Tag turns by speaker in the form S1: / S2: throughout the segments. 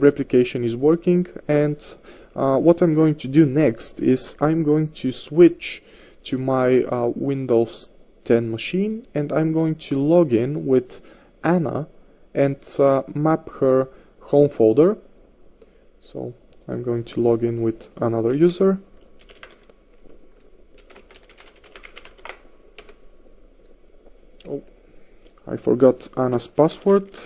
S1: replication is working, and what I'm going to do next is I'm going to switch to my Windows 10 machine, and I'm going to log in with Anna and map her home folder. So I'm going to log in with another user. Oh, I forgot Anna's password.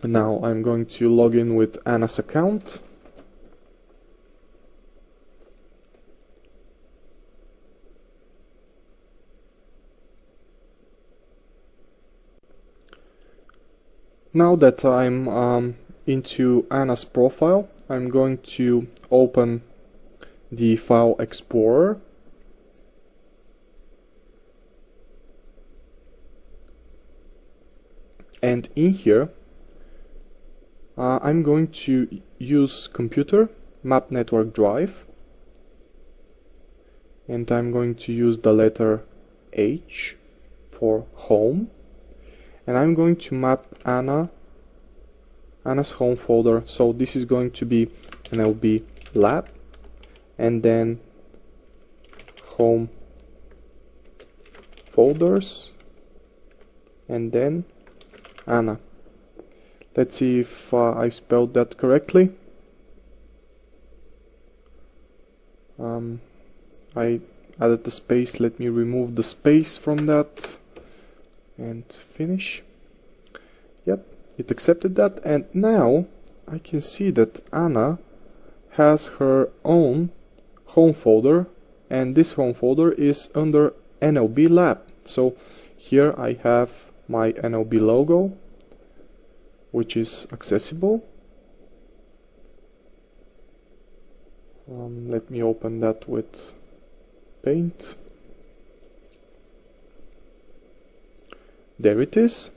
S1: Now I'm going to log in with Anna's account. Now that I'm into Anna's profile, I'm going to open the File Explorer. And in here, I'm going to use Computer, Map Network Drive, and I'm going to use the letter H for Home, and I'm going to map Anna's home folder. So this is going to be an LB lab, and then Home folders, and then Anna. Let's see if I spelled that correctly. I added the space. Let me remove the space from that and finish. Yep, it accepted that, and now I can see that Anna has her own home folder, and this home folder is under NLB Lab. So here I have my NLB logo, which is accessible. Let me open that with Paint. There it is.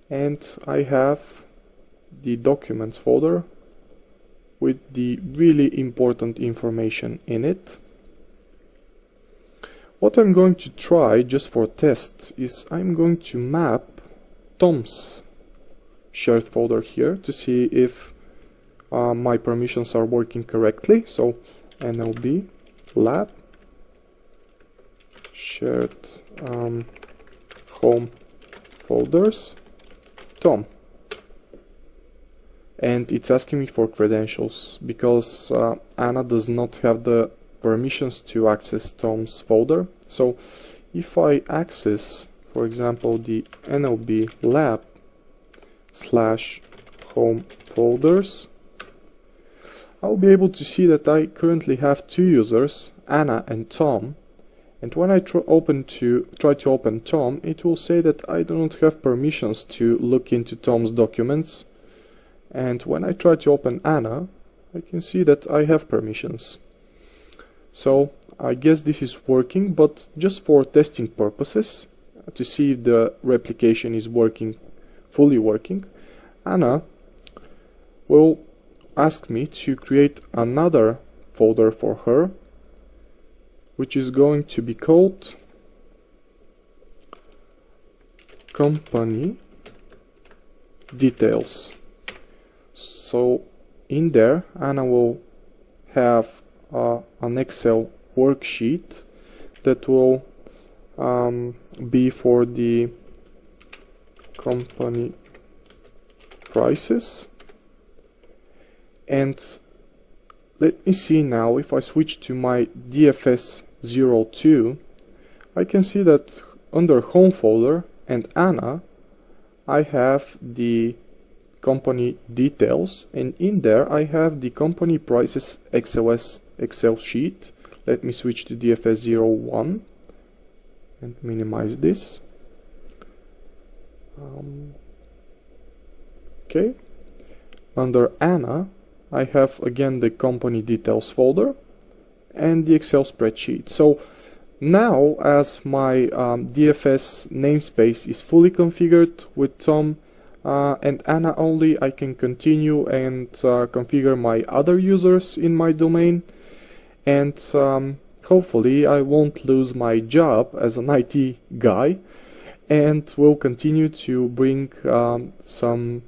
S1: And I have the Documents folder with the really important information in it. What I'm going to try, just for test, is I'm going to map Tom's shared folder here to see if my permissions are working correctly. So NLB lab shared home folders Tom, and it's asking me for credentials because Anna does not have the permissions to access Tom's folder. So if I access, for example, the NLB lab / home folders, I'll be able to see that I currently have two users, Anna and Tom, and when I try to open Tom, it will say that I do not have permissions to look into Tom's documents, and when I try to open Anna, I can see that I have permissions. So I guess this is working, but just for testing purposes, to see if the replication is fully working, Anna will ask me to create another folder for her, which is going to be called Company Details. So in there, Anna will have an Excel worksheet that will be for the company prices. And let me see now, if I switch to my DFS02, I can see that under home folder and Anna, I have the company details, and in there I have the company prices XLS Excel sheet. Let me switch to DFS01 and minimize this. Okay, under Anna I have again the company details folder and the Excel spreadsheet. So now, as my DFS namespace is fully configured with Tom and Anna only, I can continue and configure my other users in my domain, and hopefully I won't lose my job as an IT guy, and will continue to bring some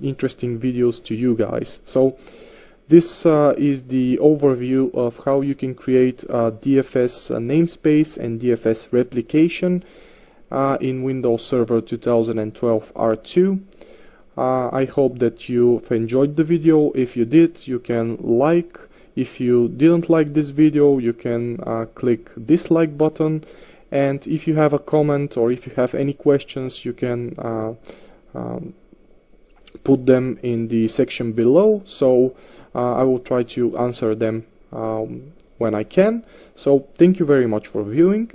S1: interesting videos to you guys. So this is the overview of how you can create a DFS namespace and DFS replication in Windows Server 2012 R2. I hope that you've enjoyed the video. If you did, you can like. If you didn't like this video, you can click dislike button, and if you have a comment or if you have any questions, you can put them in the section below, so I will try to answer them when I can. So thank you very much for viewing.